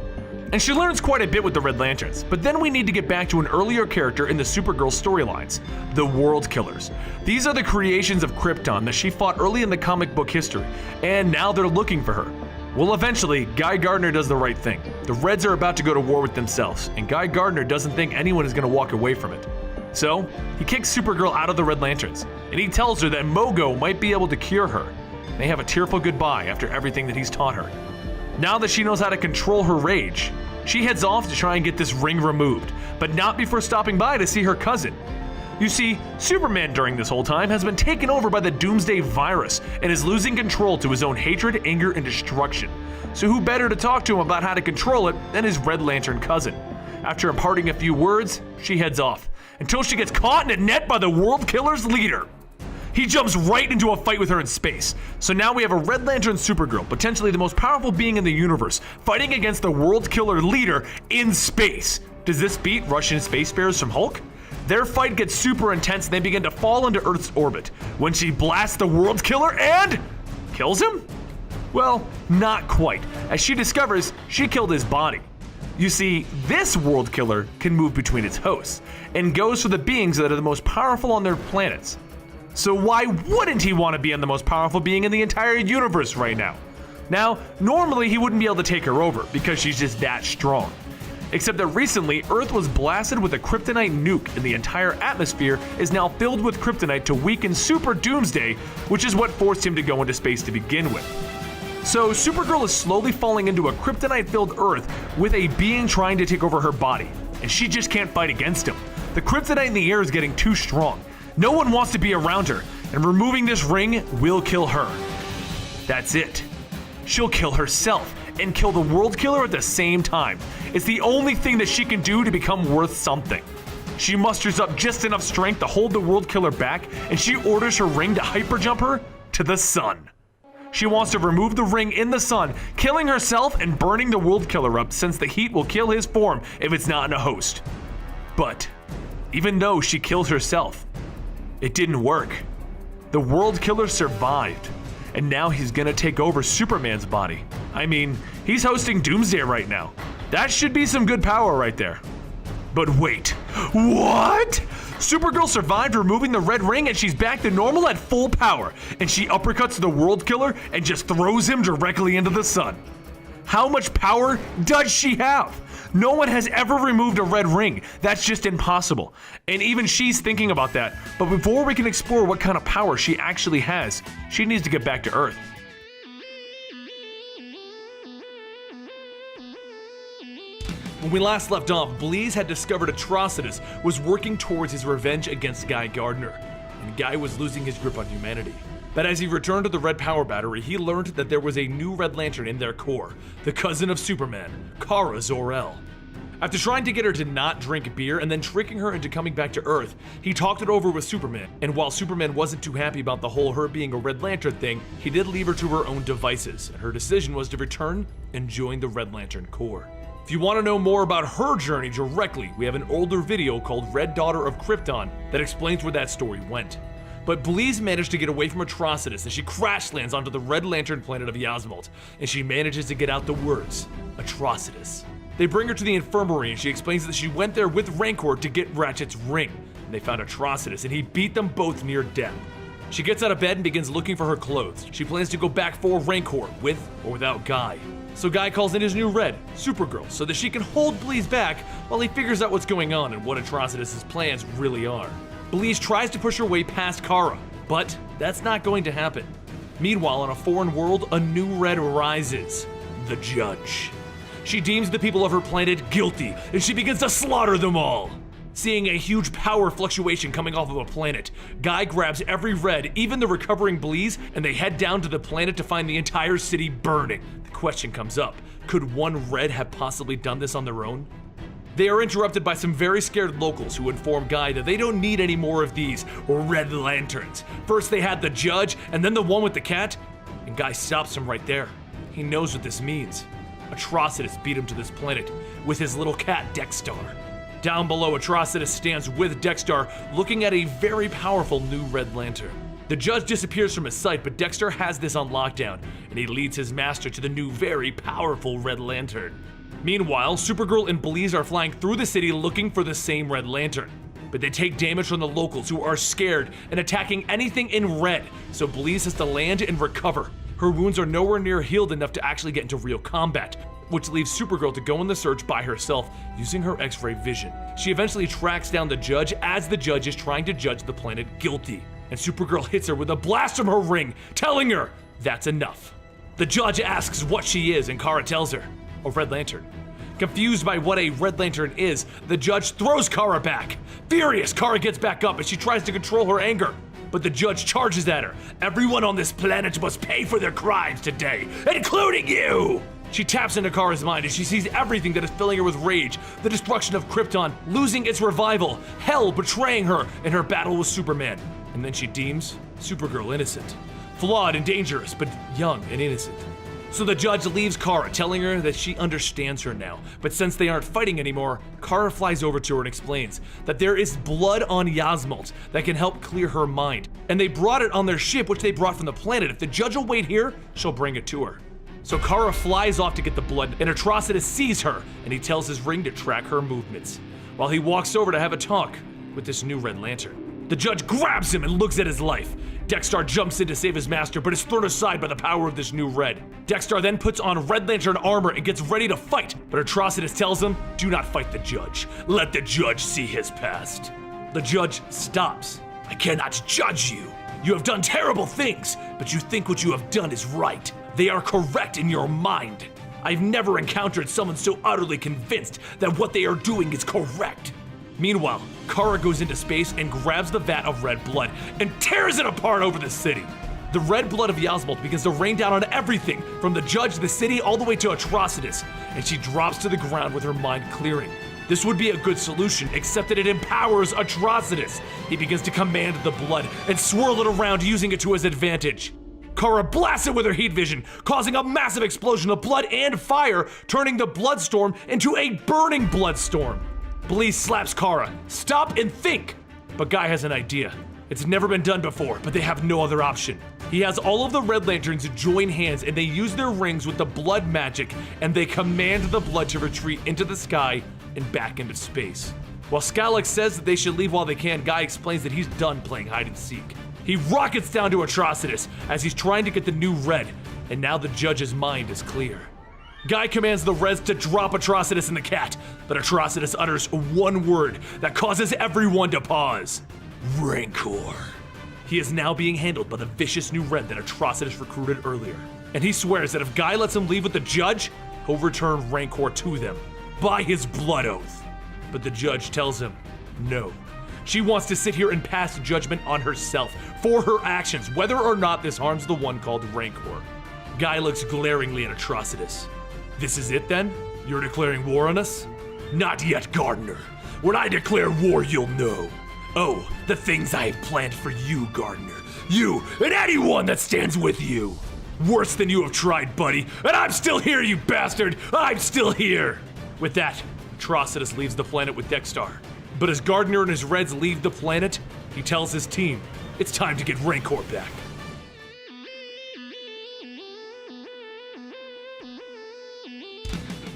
And she learns quite a bit with the Red Lanterns, but then we need to get back to an earlier character in the Supergirl storylines, the World Killers. These are the creations of Krypton that she fought early in the comic book history, and now they're looking for her. Well, eventually, Guy Gardner does the right thing. The Reds are about to go to war with themselves, and Guy Gardner doesn't think anyone is going to walk away from it. So, he kicks Supergirl out of the Red Lanterns, and he tells her that Mogo might be able to cure her. They have a tearful goodbye after everything that he's taught her. Now that she knows how to control her rage, she heads off to try and get this ring removed, but not before stopping by to see her cousin. You see, Superman during this whole time has been taken over by the Doomsday virus and is losing control to his own hatred, anger, and destruction. So who better to talk to him about how to control it than his Red Lantern cousin? After imparting a few words, she heads off, until she gets caught in a net by the World Killer's leader. He jumps right into a fight with her in space. So now we have a Red Lantern Supergirl, potentially the most powerful being in the universe, fighting against the World Killer leader in space. Does this beat Russian spacefarers from Hulk? Their fight gets super intense and they begin to fall into Earth's orbit when she blasts the World Killer and kills him? Well, not quite, as she discovers she killed his body. You see, this World Killer can move between its hosts and goes for the beings that are the most powerful on their planets. So why wouldn't he want to be on the most powerful being in the entire universe right now? Now, normally he wouldn't be able to take her over because she's just that strong. Except that recently, Earth was blasted with a kryptonite nuke and the entire atmosphere is now filled with kryptonite to weaken Super Doomsday, which is what forced him to go into space to begin with. So Supergirl is slowly falling into a kryptonite-filled Earth with a being trying to take over her body, and she just can't fight against him. The kryptonite in the air is getting too strong. No one wants to be around her, and removing this ring will kill her. That's it. She'll kill herself and kill the World Killer at the same time. It's the only thing that she can do to become worth something. She musters up just enough strength to hold the World Killer back, and she orders her ring to hyperjump her to the sun. She wants to remove the ring in the sun, killing herself and burning the World Killer up since the heat will kill his form if it's not in a host. But even though she kills herself, it didn't work. The World Killer survived, and now he's gonna take over Superman's body. I mean, he's hosting Doomsday right now. That should be some good power right there. But wait, what? Supergirl survived removing the red ring and she's back to normal at full power, and she uppercuts the World Killer and just throws him directly into the sun. How much power does she have? No one has ever removed a red ring. That's just impossible. And even she's thinking about that. But before we can explore what kind of power she actually has, she needs to get back to Earth. When we last left off, BLEEZ had discovered ATROCITUS was working towards his revenge against Guy Gardner, and Guy was losing his grip on humanity. But as he returned to the Red Power Battery, he learned that there was a new Red Lantern in their core, the cousin of Superman, Kara Zor-El. After trying to get her to not drink beer and then tricking her into coming back to Earth, he talked it over with Superman, and while Superman wasn't too happy about the whole her being a Red Lantern thing, he did leave her to her own devices, and her decision was to return and join the Red Lantern Corps. If you want to know more about her journey directly, we have an older video called Red Daughter of Krypton that explains where that story went. But BLEEZ managed to get away from ATROCITUS and she crash lands onto the Red Lantern planet of Yasmalt, and she manages to get out the words, ATROCITUS. They bring her to the infirmary and she explains that she went there with Rancor to get Ratchet's ring, and they found ATROCITUS and he beat them both near death. She gets out of bed and begins looking for her clothes. She plans to go back for Rancor, with or without Guy. So Guy calls in his new Red, Supergirl, so that she can hold BLEEZ back while he figures out what's going on and what ATROCITUS' plans really are. BLEEZ tries to push her way past Kara, but that's not going to happen. Meanwhile, in a foreign world, a new Red rises, the Judge. She deems the people of her planet guilty, and she begins to slaughter them all. Seeing a huge power fluctuation coming off of a planet, Guy grabs every Red, even the recovering BLEEZ, and they head down to the planet to find the entire city burning. The question comes up, could one Red have possibly done this on their own? They are interrupted by some very scared locals who inform Guy that they don't need any more of these Red Lanterns. First they had the Judge, and then the one with the cat, and Guy stops him right there. He knows what this means. ATROCITUS beat him to this planet with his little cat DEX-STARR. Down below, ATROCITUS stands with DEX-STARR looking at a very powerful new Red Lantern. The Judge disappears from his sight, but DEX-STARR has this on lockdown, and he leads his master to the new very powerful Red Lantern. Meanwhile, Supergirl and BLEEZ are flying through the city looking for the same Red Lantern. But they take damage from the locals who are scared and attacking anything in red, so BLEEZ has to land and recover. Her wounds are nowhere near healed enough to actually get into real combat, which leaves Supergirl to go in the search by herself using her X-ray vision. She eventually tracks down the Judge as the Judge is trying to judge the planet guilty, and Supergirl hits her with a blast from her ring, telling her that's enough. The Judge asks what she is, and Kara tells her, a Red Lantern. Confused by what a Red Lantern is, the Judge throws Kara back. Furious, Kara gets back up and she tries to control her anger, but the Judge charges at her. Everyone on this planet must pay for their crimes today, including you! She taps into Kara's mind and she sees everything that is filling her with rage, the destruction of Krypton, losing its revival, hell betraying her in her battle with Superman. And then she deems Supergirl innocent. Flawed and dangerous, but young and innocent. So the Judge leaves Kara, telling her that she understands her now. But since they aren't fighting anymore, Kara flies over to her and explains that there is blood on Yasmalt that can help clear her mind. And they brought it on their ship, which they brought from the planet. If the Judge will wait here, she'll bring it to her. So Kara flies off to get the blood, and ATROCITUS sees her, and he tells his ring to track her movements, while he walks over to have a talk with this new Red Lantern. The Judge grabs him and looks at his life. DEX-STARR jumps in to save his master, but is thrown aside by the power of this new Red. DEX-STARR then puts on Red Lantern armor and gets ready to fight, but ATROCITUS tells him, do not fight the Judge. Let the Judge see his past. The Judge stops. I cannot judge you. You have done terrible things, but you think what you have done is right. They are correct in your mind. I've never encountered someone so utterly convinced that what they are doing is correct. Meanwhile, Kara goes into space and grabs the vat of red blood and tears it apart over the city. The red blood of Yasmalt begins to rain down on everything, from the Judge, the city, all the way to ATROCITUS, and she drops to the ground with her mind clearing. This would be a good solution, except that it empowers ATROCITUS. He begins to command the blood and swirl it around, using it to his advantage. Kara blasts it with her heat vision, causing a massive explosion of blood and fire, turning the bloodstorm into a burning bloodstorm. BLEEZ slaps Kara. Stop and think! But Guy has an idea. It's never been done before, but they have no other option. He has all of the Red Lanterns join hands, and they use their rings with the blood magic, and they command the blood to retreat into the sky and back into space. While Skylex says that they should leave while they can, Guy explains that he's done playing hide and seek. He rockets down to ATROCITUS as he's trying to get the new Red, and now the Judge's mind is clear. Guy commands the Reds to drop ATROCITUS and the cat, but ATROCITUS utters one word that causes everyone to pause. Rancor. He is now being handled by the vicious new Red that ATROCITUS recruited earlier, and he swears that if Guy lets him leave with the Judge, he'll return Rancor to them, by his blood oath. But the Judge tells him no. She wants to sit here and pass judgment on herself for her actions, whether or not this harms the one called Rancor. Guy looks glaringly at ATROCITUS. This is it then? You're declaring war on us? Not yet, Gardner. When I declare war, you'll know. Oh, the things I have planned for you, Gardner. You and anyone that stands with you. Worse than you have tried, buddy. And I'm still here, you bastard! I'm still here! With that, ATROCITUS leaves the planet with DEX-STARR. But as Gardner and his Reds leave the planet, he tells his team, it's time to get Rancor back.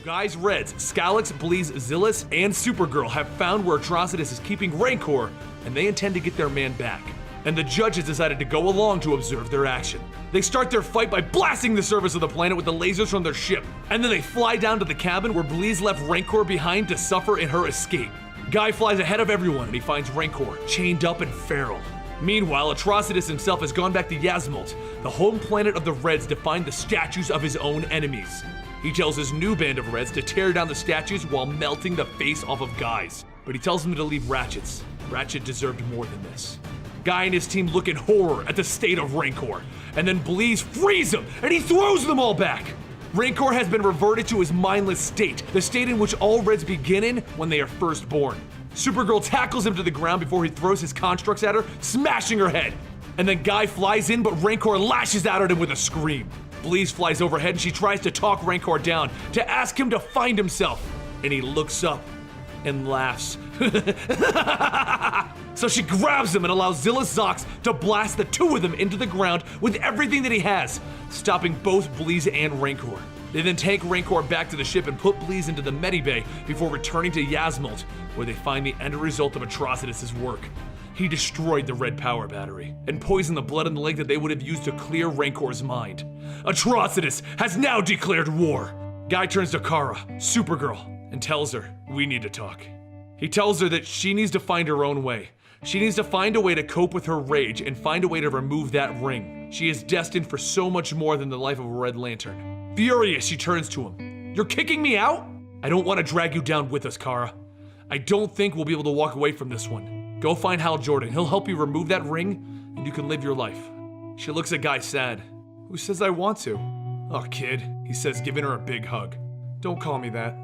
Guy's Reds, Skalix, BLEEZ, Zillus, and Supergirl have found where ATROCITUS is keeping Rancor, and they intend to get their man back. And the judges decided to go along to observe their action. They start their fight by blasting the surface of the planet with the lasers from their ship, and then they fly down to the cabin where BLEEZ left Rancor behind to suffer in her escape. Guy flies ahead of everyone and he finds Rancor chained up and feral. Meanwhile, ATROCITUS himself has gone back to Yasmalt, the home planet of the Reds, to find the statues of his own enemies. He tells his new band of Reds to tear down the statues while melting the face off of Guy's. But he tells them to leave Ratchet's. Ratchet deserved more than this. Guy and his team look in horror at the state of Rancor, and then BLEEZ frees him and he throws them all back. Rancor has been reverted to his mindless state, the state in which all Reds begin in when they are first born. Supergirl tackles him to the ground before he throws his constructs at her, smashing her head. And then Guy flies in, but Rancor lashes out at him with a scream. BLEEZ flies overhead and she tries to talk Rancor down, to ask him to find himself. And he looks up and laughs. So she grabs him and allows Zillus Zox to blast the two of them into the ground with everything that he has, stopping both BLEEZ and Rancor. They then take Rancor back to the ship and put BLEEZ into the medibay before returning to Yasmalt, where they find the end result of ATROCITUS' work. He destroyed the red power battery and poisoned the blood in the lake that they would have used to clear Rancor's mind. ATROCITUS has now declared war. Guy turns to Kara, Supergirl, and tells her, we need to talk. He tells her that she needs to find her own way. She needs to find a way to cope with her rage and find a way to remove that ring. She is destined for so much more than the life of a Red Lantern. Furious, she turns to him. You're kicking me out? I don't want to drag you down with us, Kara. I don't think we'll be able to walk away from this one. Go find Hal Jordan. He'll help you remove that ring, and you can live your life. She looks at Guy sad. Who says I want to? Oh, kid, he says, giving her a big hug. Don't call me that.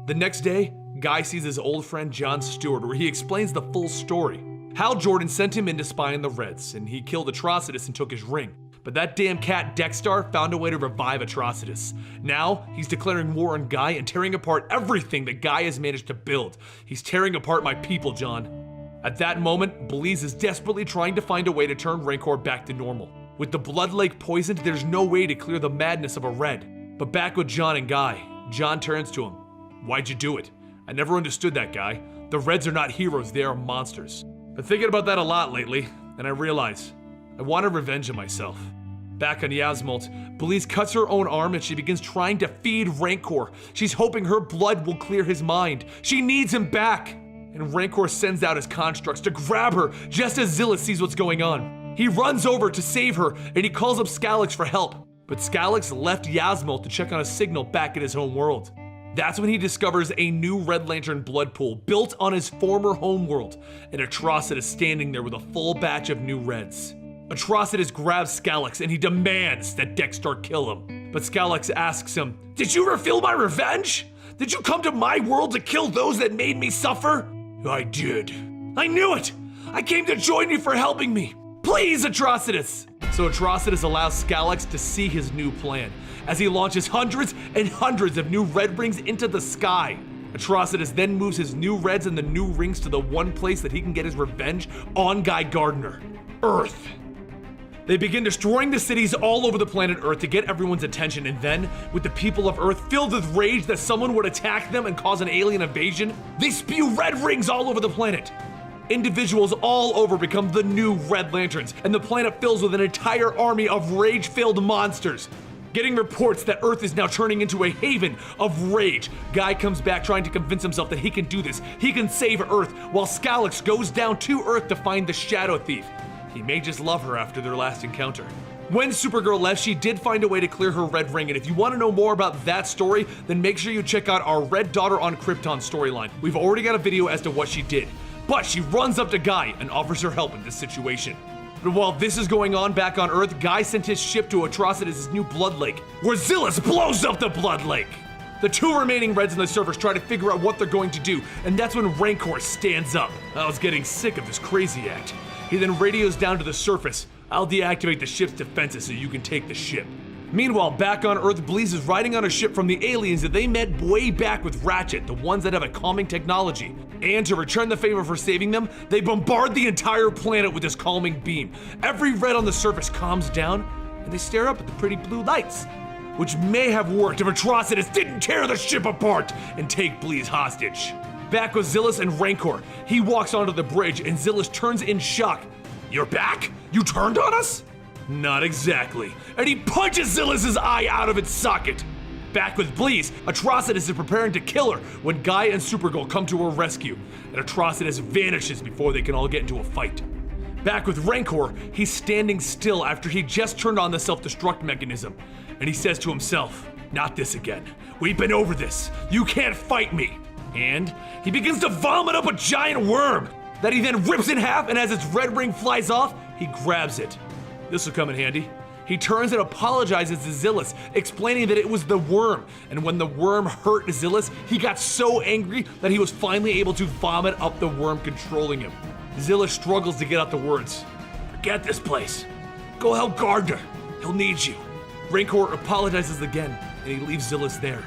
The next day, Guy sees his old friend John Stewart, where he explains the full story. Hal Jordan sent him in to spy on the Reds, and he killed ATROCITUS and took his ring. But that damn cat DEX-STARR found a way to revive ATROCITUS. Now, he's declaring war on Guy and tearing apart everything that Guy has managed to build. He's tearing apart my people, John. At that moment, BLEEZ is desperately trying to find a way to turn Rancor back to normal. With the Blood Lake poisoned, there's no way to clear the madness of a Red. But back with John and Guy, John turns to him. Why'd you do it? I never understood that, Guy. The Reds are not heroes, they are monsters. Been thinking about that a lot lately, and I realize I wanted revenge of myself. Back on Yasmalt, BLEEZ cuts her own arm and she begins trying to feed Rancor. She's hoping her blood will clear his mind. She needs him back. And Rancor sends out his constructs to grab her just as Zillus sees what's going on. He runs over to save her and he calls up Skalix for help. But Skalix left Yasmalt to check on a signal back in his home world. That's when he discovers a new Red Lantern blood pool built on his former homeworld, and ATROCITUS standing there with a full batch of new Reds. ATROCITUS grabs Skalix and he demands that DEX-STARR kill him. But Skalix asks him, did you reveal my revenge? Did you come to my world to kill those that made me suffer? I did. I knew it! I came to join you for helping me. Please, ATROCITUS! So ATROCITUS allows Skalix to see his new plan, as he launches hundreds and hundreds of new red rings into the sky. ATROCITUS then moves his new Reds and the new rings to the one place that he can get his revenge on Guy Gardner, Earth. They begin destroying the cities all over the planet Earth to get everyone's attention, and then, with the people of Earth filled with rage that someone would attack them and cause an alien invasion, they spew red rings all over the planet. Individuals all over become the new Red Lanterns, and the planet fills with an entire army of rage-filled monsters. Getting reports that Earth is now turning into a haven of rage, Guy comes back trying to convince himself that he can do this. He can save Earth, while Skalix goes down to Earth to find the Shadow Thief. He may just love her after their last encounter. When Supergirl left, she did find a way to clear her red ring, and if you want to know more about that story, then make sure you check out our Red Daughter on Krypton storyline. We've already got a video as to what she did. But she runs up to Guy and offers her help in this situation. But while this is going on back on Earth, Guy sent his ship to ATROCITUS' new Blood Lake, where Zillus blows up the Blood Lake. The 2 remaining Reds in the surface try to figure out what they're going to do, and that's when Rancor stands up. I was getting sick of this crazy act. He then radios down to the surface. I'll deactivate the ship's defenses so you can take the ship. Meanwhile, back on Earth, BLEEZ is riding on a ship from the aliens that they met way back with Ratchet, the ones that have a calming technology. And to return the favor for saving them, they bombard the entire planet with this calming beam. Every Red on the surface calms down, and they stare up at the pretty blue lights. Which may have worked if ATROCITUS didn't tear the ship apart and take BLEEZ hostage. Back with Zillus and Rancor, he walks onto the bridge and Zillus turns in shock. You're back? You turned on us? Not exactly. And he punches Zillus's eye out of its socket. Back with BLEEZ, ATROCITUS is preparing to kill her when Guy and Supergirl come to her rescue, and ATROCITUS vanishes before they can all get into a fight. Back with Rancor, he's standing still after he just turned on the self-destruct mechanism, and he says to himself, not this again. We've been over this. You can't fight me. And he begins to vomit up a giant worm that he then rips in half, and as its red ring flies off, he grabs it. This will come in handy. He turns and apologizes to Zillus, explaining that it was the worm, and when the worm hurt Zillus, he got so angry that he was finally able to vomit up the worm controlling him. Zillus struggles to get out the words. Forget this place. Go help Gardner. He'll need you. Rancor apologizes again, and he leaves Zillus there.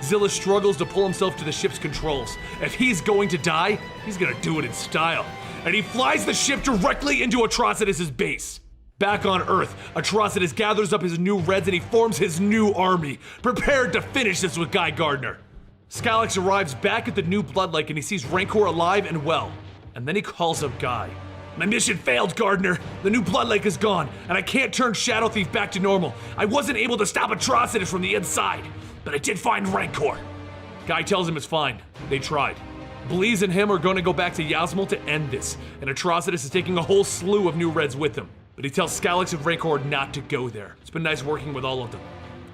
Zillus struggles to pull himself to the ship's controls. If he's going to die, he's gonna do it in style. And he flies the ship directly into ATROCITUS' base. Back on Earth, ATROCITUS gathers up his new Reds and he forms his new army, prepared to finish this with Guy Gardner. Skylax arrives back at the new Blood Lake and he sees Rancor alive and well. And then he calls up Guy. My mission failed, Gardner. The new Blood Lake is gone, and I can't turn Shadow Thief back to normal. I wasn't able to stop ATROCITUS from the inside, but I did find Rancor. Guy tells him it's fine. They tried. BLEEZ and him are going to go back to Yasmal to end this, and ATROCITUS is taking a whole slew of new Reds with him. But he tells Skylax and Rancor not to go there. It's been nice working with all of them.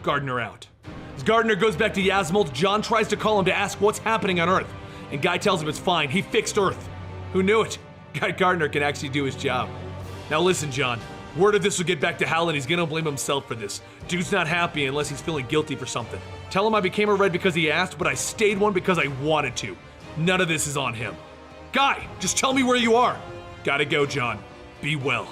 Gardner out. As Gardner goes back to Yasmal, John tries to call him to ask what's happening on Earth, and Guy tells him it's fine. He fixed Earth. Who knew it? Guy Gardner can actually do his job. Now listen, John. Word of this will get back to Hal and he's gonna blame himself for this. Dude's not happy unless he's feeling guilty for something. Tell him I became a Red because he asked, but I stayed one because I wanted to. None of this is on him. Guy, just tell me where you are. Gotta go, John. Be well.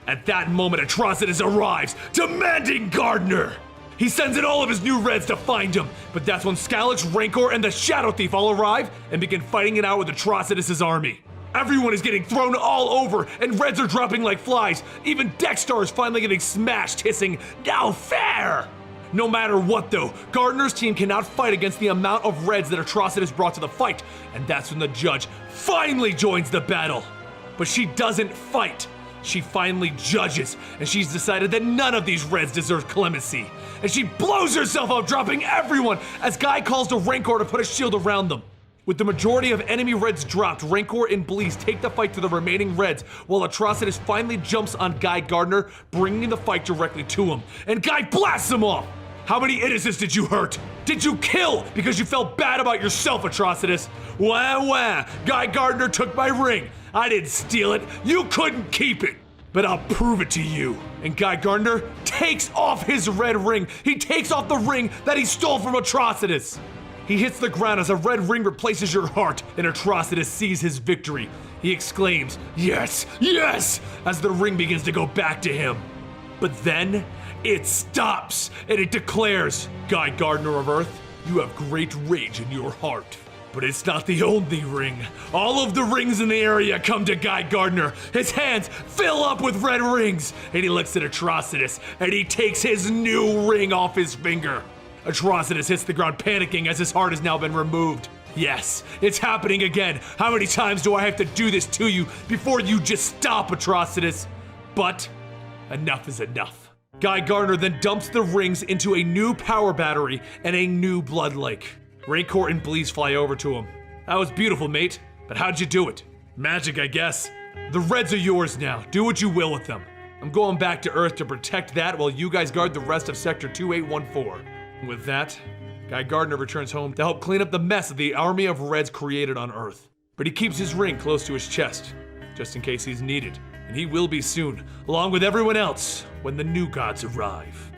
At that moment, ATROCITUS arrives, demanding Gardner. He sends in all of his new Reds to find him, but that's when Skylax, Rancor, and the Shadow Thief all arrive and begin fighting it out with ATROCITUS' army. Everyone is getting thrown all over, and Reds are dropping like flies. Even DEX-STARR is finally getting smashed, hissing, "No fair!" No matter what though, Gardner's team cannot fight against the amount of Reds that ATROCITUS brought to the fight, and that's when the judge finally joins the battle. But she doesn't fight. She finally judges, and she's decided that none of these Reds deserve clemency. And she blows herself up, dropping everyone, as Guy calls to Rancor to put a shield around them. With the majority of enemy Reds dropped, Rancor and BLEEZ take the fight to the remaining Reds, while ATROCITUS finally jumps on Guy Gardner, bringing the fight directly to him. And Guy blasts him off! How many innocents did you hurt? Did you kill because you felt bad about yourself, ATROCITUS? Wah wah, Guy Gardner took my ring. I didn't steal it, you couldn't keep it. But I'll prove it to you. And Guy Gardner takes off his red ring. He takes off the ring that he stole from ATROCITUS. He hits the ground as a red ring replaces your heart, and ATROCITUS sees his victory. He exclaims, "Yes, yes!" as the ring begins to go back to him. But then, it stops, and it declares, Guy Gardner of Earth, you have great rage in your heart. But it's not the only ring. All of the rings in the area come to Guy Gardner. His hands fill up with red rings, and he looks at ATROCITUS, and he takes his new ring off his finger. ATROCITUS hits the ground panicking as his heart has now been removed. Yes, it's happening again. How many times do I have to do this to you before you just stop, ATROCITUS? But enough is enough. Guy Gardner then dumps the rings into a new power battery and a new Blood Lake. Rancor and BLEEZ fly over to him. That was beautiful, mate, but how'd you do it? Magic, I guess. The Reds are yours now. Do what you will with them. I'm going back to Earth to protect that while you guys guard the rest of Sector 2814. With that, Guy Gardner returns home to help clean up the mess that the army of Reds created on Earth. But he keeps his ring close to his chest, just in case he's needed. And he will be soon, along with everyone else, when the new gods arrive.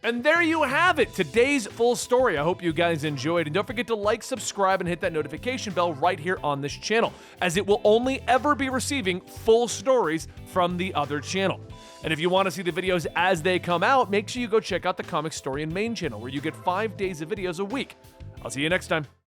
And there you have it, today's full story. I hope you guys enjoyed, and don't forget to like, subscribe, and hit that notification bell right here on this channel, as it will only ever be receiving full stories from the other channel. And if you want to see the videos as they come out, make sure you go check out the Comicstorian main channel, where you get 5 days of videos a week. I'll see you next time.